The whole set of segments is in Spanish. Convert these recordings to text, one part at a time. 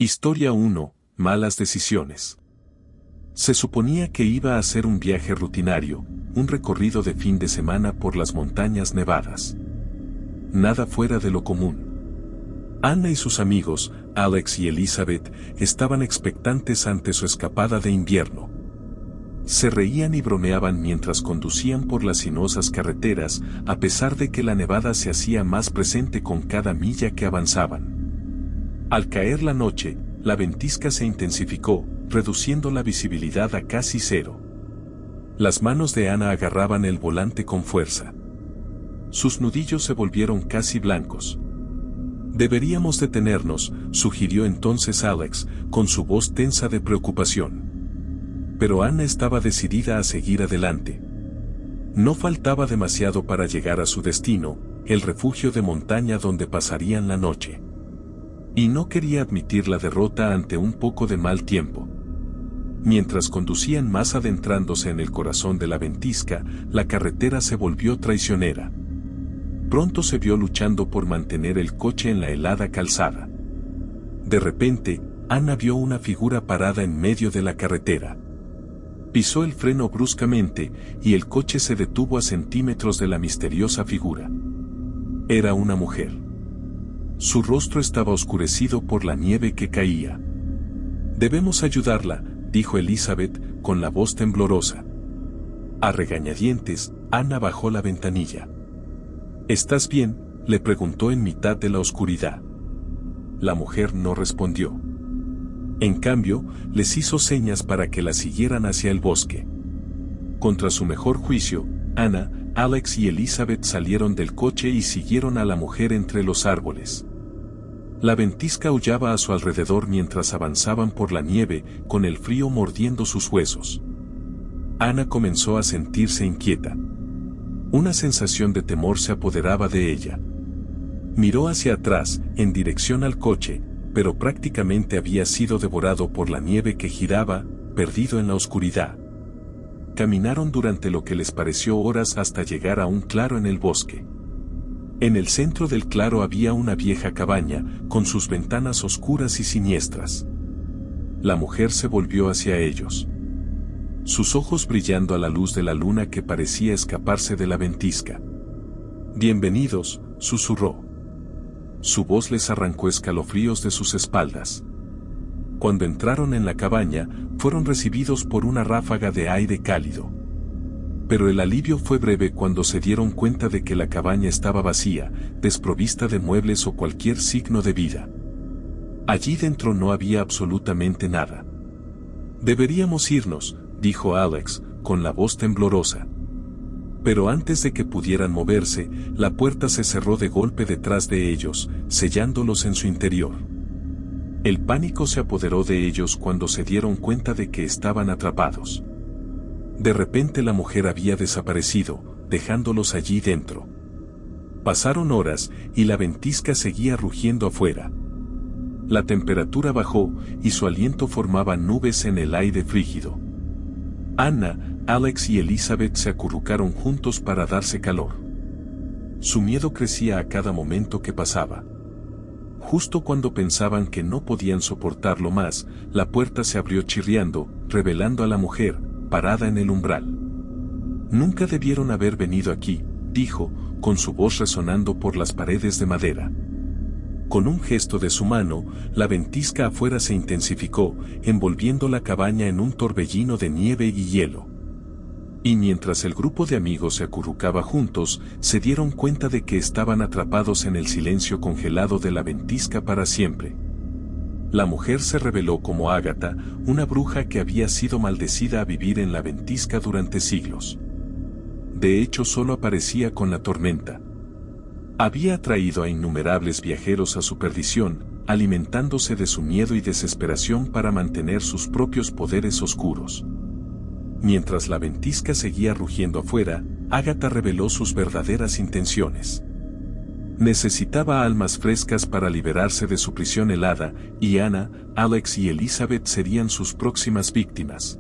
Historia 1. Malas decisiones. Se suponía que iba a ser un viaje rutinario, un recorrido de fin de semana por las montañas nevadas. Nada fuera de lo común. Anna y sus amigos, Alex y Elizabeth, estaban expectantes ante su escapada de invierno. Se reían y bromeaban mientras conducían por las sinuosas carreteras, a pesar de que la nevada se hacía más presente con cada milla que avanzaban. Al caer la noche, la ventisca se intensificó, reduciendo la visibilidad a casi cero. Las manos de Anna agarraban el volante con fuerza. Sus nudillos se volvieron casi blancos. «Deberíamos detenernos», sugirió entonces Alex, con su voz tensa de preocupación. Pero Anna estaba decidida a seguir adelante. No faltaba demasiado para llegar a su destino, el refugio de montaña donde pasarían la noche. Y no quería admitir la derrota ante un poco de mal tiempo. Mientras conducían más adentrándose en el corazón de la ventisca, la carretera se volvió traicionera. Pronto se vio luchando por mantener el coche en la helada calzada. De repente, Anna vio una figura parada en medio de la carretera. Pisó el freno bruscamente, y el coche se detuvo a centímetros de la misteriosa figura. Era una mujer. Su rostro estaba oscurecido por la nieve que caía. «Debemos ayudarla», dijo Elizabeth, con la voz temblorosa. A regañadientes, Anna bajó la ventanilla. «¿Estás bien?», le preguntó en mitad de la oscuridad. La mujer no respondió. En cambio, les hizo señas para que la siguieran hacia el bosque. Contra su mejor juicio, Anna, Alex y Elizabeth salieron del coche y siguieron a la mujer entre los árboles. La ventisca aullaba a su alrededor mientras avanzaban por la nieve, con el frío mordiendo sus huesos. Anna comenzó a sentirse inquieta. Una sensación de temor se apoderaba de ella. Miró hacia atrás, en dirección al coche, pero prácticamente había sido devorado por la nieve que giraba, perdido en la oscuridad. Caminaron durante lo que les pareció horas hasta llegar a un claro en el bosque. En el centro del claro había una vieja cabaña, con sus ventanas oscuras y siniestras. La mujer se volvió hacia ellos. Sus ojos brillando a la luz de la luna que parecía escaparse de la ventisca. «Bienvenidos», susurró. Su voz les arrancó escalofríos de sus espaldas. Cuando entraron en la cabaña, fueron recibidos por una ráfaga de aire cálido. Pero el alivio fue breve cuando se dieron cuenta de que la cabaña estaba vacía, desprovista de muebles o cualquier signo de vida. Allí dentro no había absolutamente nada. «Deberíamos irnos», dijo Alex, con la voz temblorosa. Pero antes de que pudieran moverse, la puerta se cerró de golpe detrás de ellos, sellándolos en su interior. El pánico se apoderó de ellos cuando se dieron cuenta de que estaban atrapados. De repente la mujer había desaparecido, dejándolos allí dentro. Pasaron horas, y la ventisca seguía rugiendo afuera. La temperatura bajó, y su aliento formaba nubes en el aire frígido. Anna, Alex y Elizabeth se acurrucaron juntos para darse calor. Su miedo crecía a cada momento que pasaba. Justo cuando pensaban que no podían soportarlo más, la puerta se abrió chirriando, revelando a la mujer, parada en el umbral. «Nunca debieron haber venido aquí», dijo, con su voz resonando por las paredes de madera. Con un gesto de su mano, la ventisca afuera se intensificó, envolviendo la cabaña en un torbellino de nieve y hielo. Y mientras el grupo de amigos se acurrucaba juntos, se dieron cuenta de que estaban atrapados en el silencio congelado de la ventisca para siempre. La mujer se reveló como Ágata, una bruja que había sido maldecida a vivir en la ventisca durante siglos. De hecho, solo aparecía con la tormenta. Había atraído a innumerables viajeros a su perdición, alimentándose de su miedo y desesperación para mantener sus propios poderes oscuros. Mientras la ventisca seguía rugiendo afuera, Ágata reveló sus verdaderas intenciones. Necesitaba almas frescas para liberarse de su prisión helada, y Anna, Alex y Elizabeth serían sus próximas víctimas.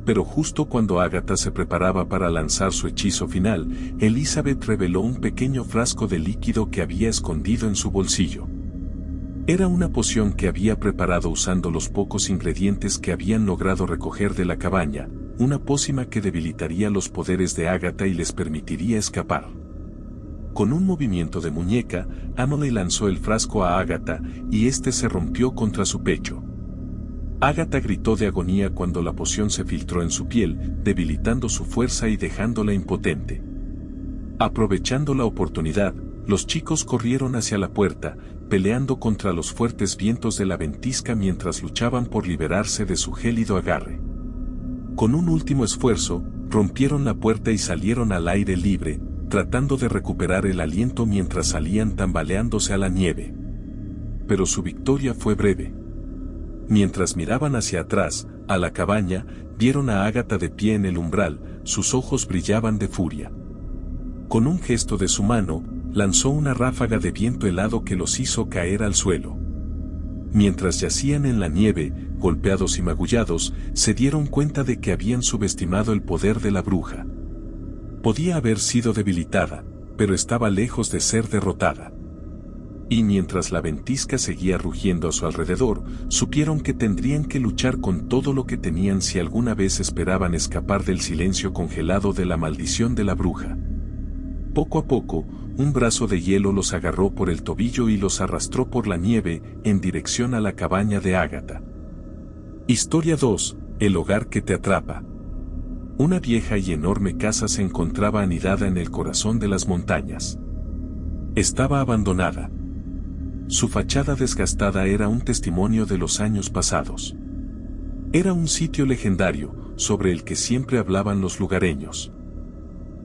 Pero justo cuando Ágata se preparaba para lanzar su hechizo final, Elizabeth reveló un pequeño frasco de líquido que había escondido en su bolsillo. Era una poción que había preparado usando los pocos ingredientes que habían logrado recoger de la cabaña, una pócima que debilitaría los poderes de Agatha y les permitiría escapar. Con un movimiento de muñeca, Emily lanzó el frasco a Agatha y este se rompió contra su pecho. Agatha gritó de agonía cuando la poción se filtró en su piel, debilitando su fuerza y dejándola impotente. Aprovechando la oportunidad, los chicos corrieron hacia la puerta, peleando contra los fuertes vientos de la ventisca mientras luchaban por liberarse de su gélido agarre. Con un último esfuerzo, rompieron la puerta y salieron al aire libre, tratando de recuperar el aliento mientras salían tambaleándose a la nieve. Pero su victoria fue breve. Mientras miraban hacia atrás, a la cabaña, vieron a Agatha de pie en el umbral, sus ojos brillaban de furia. Con un gesto de su mano, lanzó una ráfaga de viento helado que los hizo caer al suelo. Mientras yacían en la nieve, golpeados y magullados, se dieron cuenta de que habían subestimado el poder de la bruja. Podía haber sido debilitada, pero estaba lejos de ser derrotada. Y mientras la ventisca seguía rugiendo a su alrededor, supieron que tendrían que luchar con todo lo que tenían si alguna vez esperaban escapar del silencio congelado de la maldición de la bruja. Poco a poco, un brazo de hielo los agarró por el tobillo y los arrastró por la nieve en dirección a la cabaña de Agatha. Historia 2, el hogar que te atrapa. Una vieja y enorme casa se encontraba anidada en el corazón de las montañas. Estaba abandonada. Su fachada desgastada era un testimonio de los años pasados. Era un sitio legendario, sobre el que siempre hablaban los lugareños.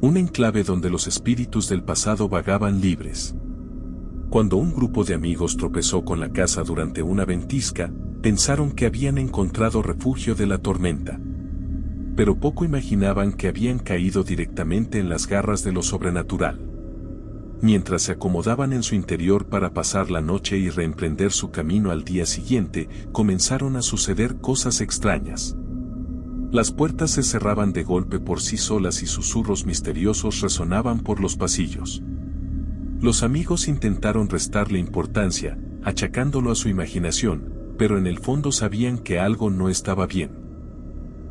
Un enclave donde los espíritus del pasado vagaban libres. Cuando un grupo de amigos tropezó con la casa durante una ventisca, pensaron que habían encontrado refugio de la tormenta. Pero poco imaginaban que habían caído directamente en las garras de lo sobrenatural. Mientras se acomodaban en su interior para pasar la noche y reemprender su camino al día siguiente, comenzaron a suceder cosas extrañas. Las puertas se cerraban de golpe por sí solas y susurros misteriosos resonaban por los pasillos. Los amigos intentaron restarle importancia, achacándolo a su imaginación, pero en el fondo sabían que algo no estaba bien.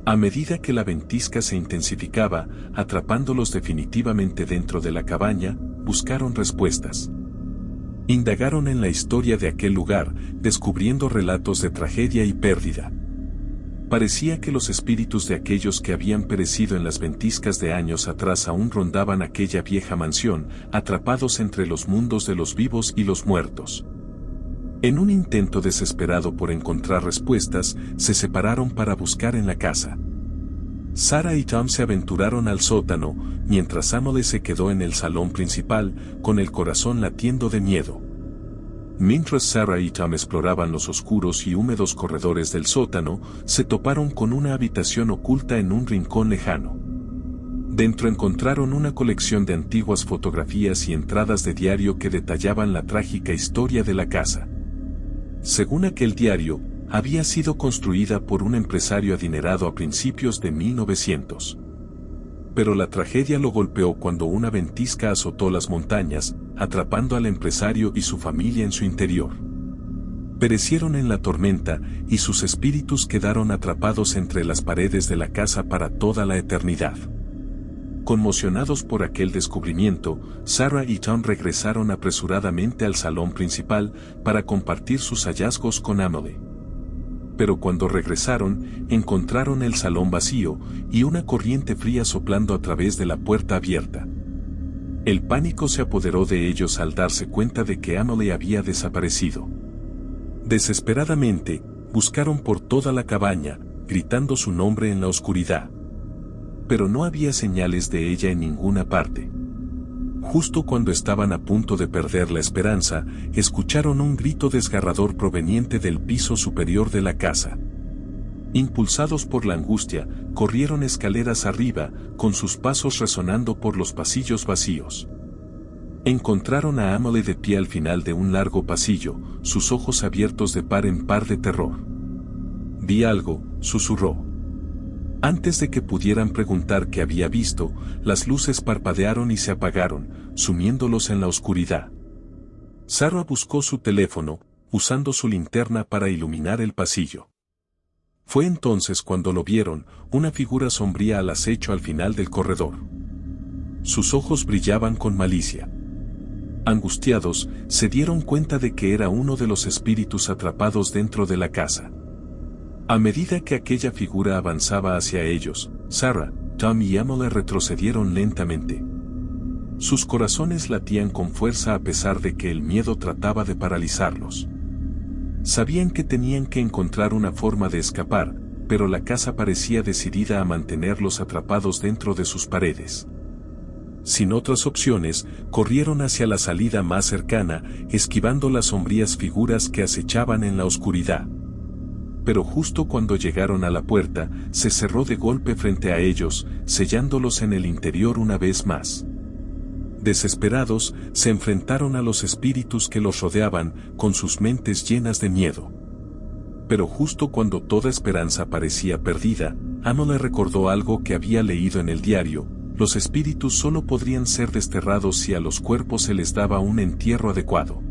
A medida que la ventisca se intensificaba, atrapándolos definitivamente dentro de la cabaña, buscaron respuestas. Indagaron en la historia de aquel lugar, descubriendo relatos de tragedia y pérdida. Parecía que los espíritus de aquellos que habían perecido en las ventiscas de años atrás aún rondaban aquella vieja mansión, atrapados entre los mundos de los vivos y los muertos. En un intento desesperado por encontrar respuestas, se separaron para buscar en la casa. Sarah y Tom se aventuraron al sótano, mientras Emily se quedó en el salón principal, con el corazón latiendo de miedo. Mientras Sarah y Tom exploraban los oscuros y húmedos corredores del sótano, se toparon con una habitación oculta en un rincón lejano. Dentro encontraron una colección de antiguas fotografías y entradas de diario que detallaban la trágica historia de la casa. Según aquel diario, había sido construida por un empresario adinerado a principios de 1900. Pero la tragedia lo golpeó cuando una ventisca azotó las montañas, atrapando al empresario y su familia en su interior. Perecieron en la tormenta, y sus espíritus quedaron atrapados entre las paredes de la casa para toda la eternidad. Conmocionados por aquel descubrimiento, Sarah y Tom regresaron apresuradamente al salón principal para compartir sus hallazgos con Emily. Pero cuando regresaron, encontraron el salón vacío y una corriente fría soplando a través de la puerta abierta. El pánico se apoderó de ellos al darse cuenta de que Emily había desaparecido. Desesperadamente, buscaron por toda la cabaña, gritando su nombre en la oscuridad. Pero no había señales de ella en ninguna parte. Justo cuando estaban a punto de perder la esperanza, escucharon un grito desgarrador proveniente del piso superior de la casa. Impulsados por la angustia, corrieron escaleras arriba, con sus pasos resonando por los pasillos vacíos. Encontraron a Emily de pie al final de un largo pasillo, sus ojos abiertos de par en par de terror. «Vi algo», susurró. Antes de que pudieran preguntar qué había visto, las luces parpadearon y se apagaron, sumiéndolos en la oscuridad. Sarah buscó su teléfono, usando su linterna para iluminar el pasillo. Fue entonces cuando lo vieron, una figura sombría al acecho al final del corredor. Sus ojos brillaban con malicia. Angustiados, se dieron cuenta de que era uno de los espíritus atrapados dentro de la casa. A medida que aquella figura avanzaba hacia ellos, Sarah, Tom y Emily retrocedieron lentamente. Sus corazones latían con fuerza a pesar de que el miedo trataba de paralizarlos. Sabían que tenían que encontrar una forma de escapar, pero la casa parecía decidida a mantenerlos atrapados dentro de sus paredes. Sin otras opciones, corrieron hacia la salida más cercana, esquivando las sombrías figuras que acechaban en la oscuridad. Pero justo cuando llegaron a la puerta, se cerró de golpe frente a ellos, sellándolos en el interior una vez más. Desesperados, se enfrentaron a los espíritus que los rodeaban, con sus mentes llenas de miedo. Pero justo cuando toda esperanza parecía perdida, Emily recordó algo que había leído en el diario: los espíritus solo podrían ser desterrados si a los cuerpos se les daba un entierro adecuado.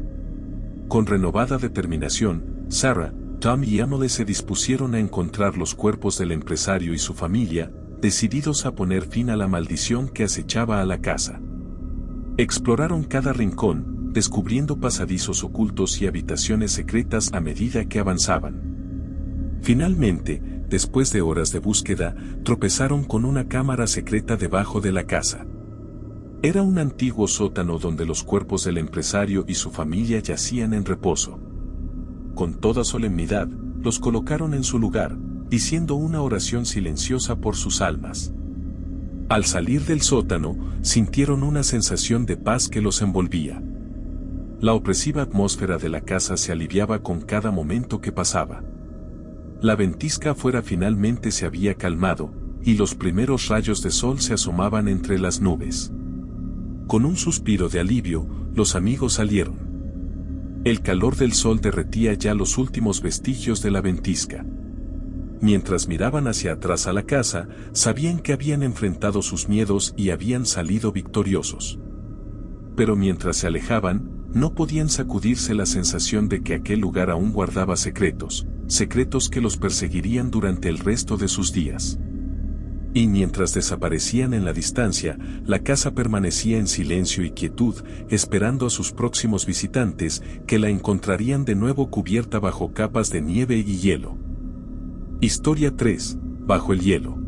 Con renovada determinación, Sarah, Tom y Emily se dispusieron a encontrar los cuerpos del empresario y su familia, decididos a poner fin a la maldición que acechaba a la casa. Exploraron cada rincón, descubriendo pasadizos ocultos y habitaciones secretas a medida que avanzaban. Finalmente, después de horas de búsqueda, tropezaron con una cámara secreta debajo de la casa. Era un antiguo sótano donde los cuerpos del empresario y su familia yacían en reposo. Con toda solemnidad, los colocaron en su lugar, diciendo una oración silenciosa por sus almas. Al salir del sótano, sintieron una sensación de paz que los envolvía. La opresiva atmósfera de la casa se aliviaba con cada momento que pasaba. La ventisca afuera finalmente se había calmado, y los primeros rayos de sol se asomaban entre las nubes. Con un suspiro de alivio, los amigos salieron. El calor del sol derretía ya los últimos vestigios de la ventisca. Mientras miraban hacia atrás a la casa, sabían que habían enfrentado sus miedos y habían salido victoriosos. Pero mientras se alejaban, no podían sacudirse la sensación de que aquel lugar aún guardaba secretos que los perseguirían durante el resto de sus días. Y mientras desaparecían en la distancia, la casa permanecía en silencio y quietud, esperando a sus próximos visitantes, que la encontrarían de nuevo cubierta bajo capas de nieve y hielo. Historia 3. Bajo el hielo.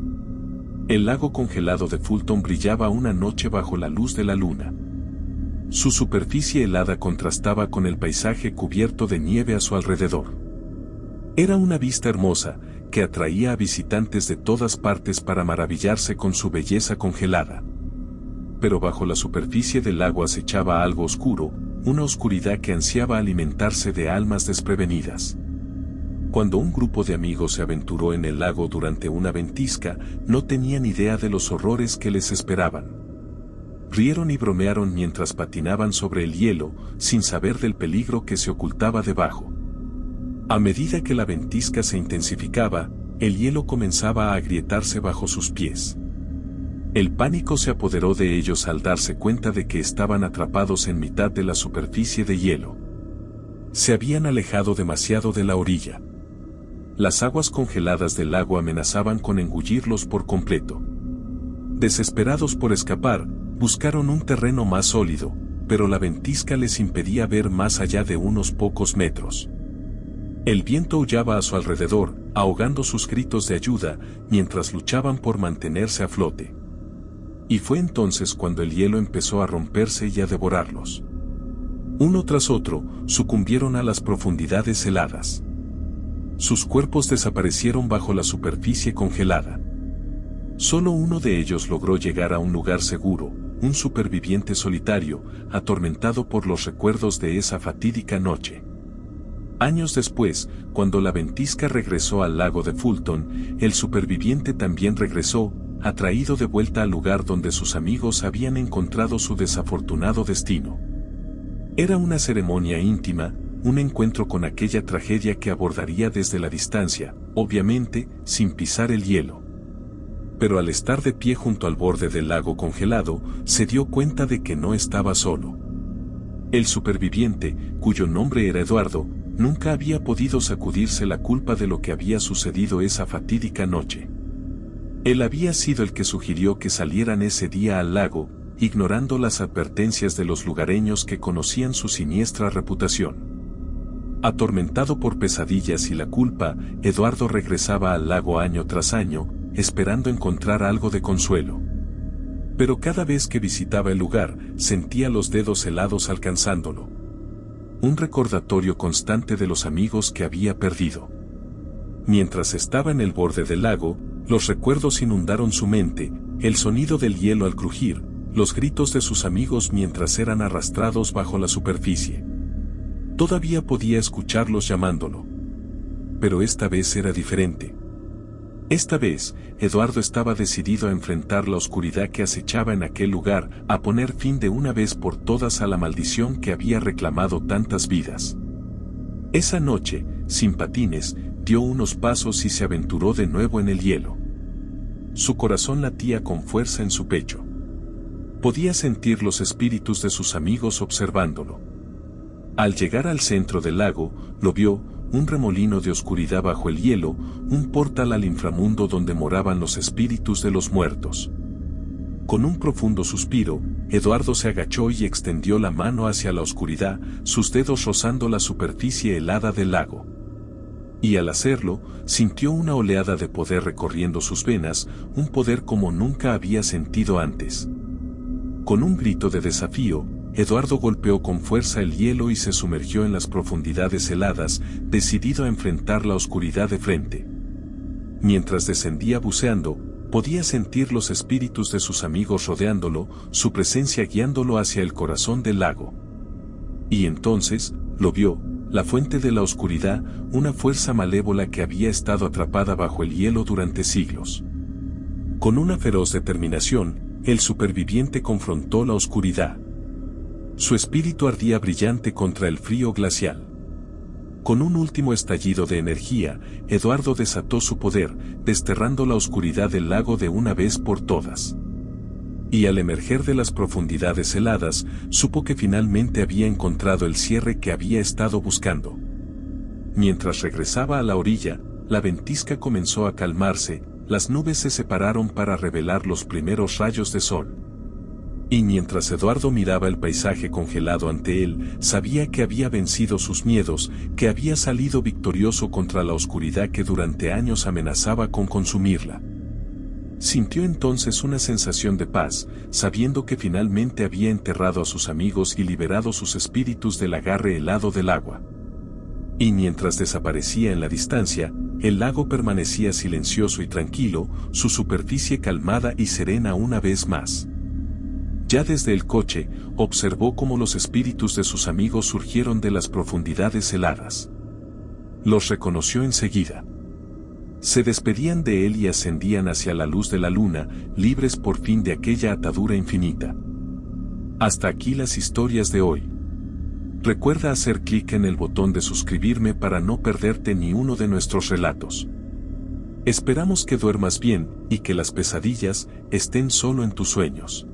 El lago congelado de Fulton brillaba una noche bajo la luz de la luna. Su superficie helada contrastaba con el paisaje cubierto de nieve a su alrededor. Era una vista hermosa, que atraía a visitantes de todas partes para maravillarse con su belleza congelada. Pero bajo la superficie del lago acechaba algo oscuro, una oscuridad que ansiaba alimentarse de almas desprevenidas. Cuando un grupo de amigos se aventuró en el lago durante una ventisca, no tenían idea de los horrores que les esperaban. Rieron y bromearon mientras patinaban sobre el hielo, sin saber del peligro que se ocultaba debajo. A medida que la ventisca se intensificaba, el hielo comenzaba a agrietarse bajo sus pies. El pánico se apoderó de ellos al darse cuenta de que estaban atrapados en mitad de la superficie de hielo. Se habían alejado demasiado de la orilla. Las aguas congeladas del lago amenazaban con engullirlos por completo. Desesperados por escapar, buscaron un terreno más sólido, pero la ventisca les impedía ver más allá de unos pocos metros. El viento aullaba a su alrededor, ahogando sus gritos de ayuda, mientras luchaban por mantenerse a flote. Y fue entonces cuando el hielo empezó a romperse y a devorarlos. Uno tras otro, sucumbieron a las profundidades heladas. Sus cuerpos desaparecieron bajo la superficie congelada. Solo uno de ellos logró llegar a un lugar seguro, un superviviente solitario, atormentado por los recuerdos de esa fatídica noche. Años después, cuando la ventisca regresó al lago de Fulton, el superviviente también regresó, atraído de vuelta al lugar donde sus amigos habían encontrado su desafortunado destino. Era una ceremonia íntima, un encuentro con aquella tragedia que abordaría desde la distancia, obviamente, sin pisar el hielo. Pero al estar de pie junto al borde del lago congelado, se dio cuenta de que no estaba solo. El superviviente, cuyo nombre era Eduardo, Nunca había podido sacudirse la culpa de lo que había sucedido esa fatídica noche. Él había sido el que sugirió que salieran ese día al lago, ignorando las advertencias de los lugareños que conocían su siniestra reputación. Atormentado por pesadillas y la culpa, Eduardo regresaba al lago año tras año, esperando encontrar algo de consuelo. Pero cada vez que visitaba el lugar, sentía los dedos helados alcanzándolo. Un recordatorio constante de los amigos que había perdido. Mientras estaba en el borde del lago, los recuerdos inundaron su mente, el sonido del hielo al crujir, los gritos de sus amigos mientras eran arrastrados bajo la superficie. Todavía podía escucharlos llamándolo. Pero esta vez era diferente. Esta vez, Eduardo estaba decidido a enfrentar la oscuridad que acechaba en aquel lugar, a poner fin de una vez por todas a la maldición que había reclamado tantas vidas. Esa noche, sin patines, dio unos pasos y se aventuró de nuevo en el hielo. Su corazón latía con fuerza en su pecho. Podía sentir los espíritus de sus amigos observándolo. Al llegar al centro del lago, lo vio, un remolino de oscuridad bajo el hielo, un portal al inframundo donde moraban los espíritus de los muertos. Con un profundo suspiro, Eduardo se agachó y extendió la mano hacia la oscuridad, sus dedos rozando la superficie helada del lago. Y al hacerlo, sintió una oleada de poder recorriendo sus venas, un poder como nunca había sentido antes. Con un grito de desafío, Eduardo golpeó con fuerza el hielo y se sumergió en las profundidades heladas, decidido a enfrentar la oscuridad de frente. Mientras descendía buceando, podía sentir los espíritus de sus amigos rodeándolo, su presencia guiándolo hacia el corazón del lago. Y entonces, lo vio, la fuente de la oscuridad, una fuerza malévola que había estado atrapada bajo el hielo durante siglos. Con una feroz determinación, el superviviente confrontó la oscuridad. Su espíritu ardía brillante contra el frío glacial. Con un último estallido de energía, Eduardo desató su poder, desterrando la oscuridad del lago de una vez por todas. Y al emerger de las profundidades heladas, supo que finalmente había encontrado el cierre que había estado buscando. Mientras regresaba a la orilla, la ventisca comenzó a calmarse, las nubes se separaron para revelar los primeros rayos de sol. Y mientras Eduardo miraba el paisaje congelado ante él, sabía que había vencido sus miedos, que había salido victorioso contra la oscuridad que durante años amenazaba con consumirla. Sintió entonces una sensación de paz, sabiendo que finalmente había enterrado a sus amigos y liberado sus espíritus del agarre helado del agua. Y mientras desaparecía en la distancia, el lago permanecía silencioso y tranquilo, su superficie calmada y serena una vez más. Ya desde el coche, observó cómo los espíritus de sus amigos surgieron de las profundidades heladas. Los reconoció enseguida. Se despedían de él y ascendían hacia la luz de la luna, libres por fin de aquella atadura infinita. Hasta aquí las historias de hoy. Recuerda hacer clic en el botón de suscribirme para no perderte ni uno de nuestros relatos. Esperamos que duermas bien y que las pesadillas estén solo en tus sueños.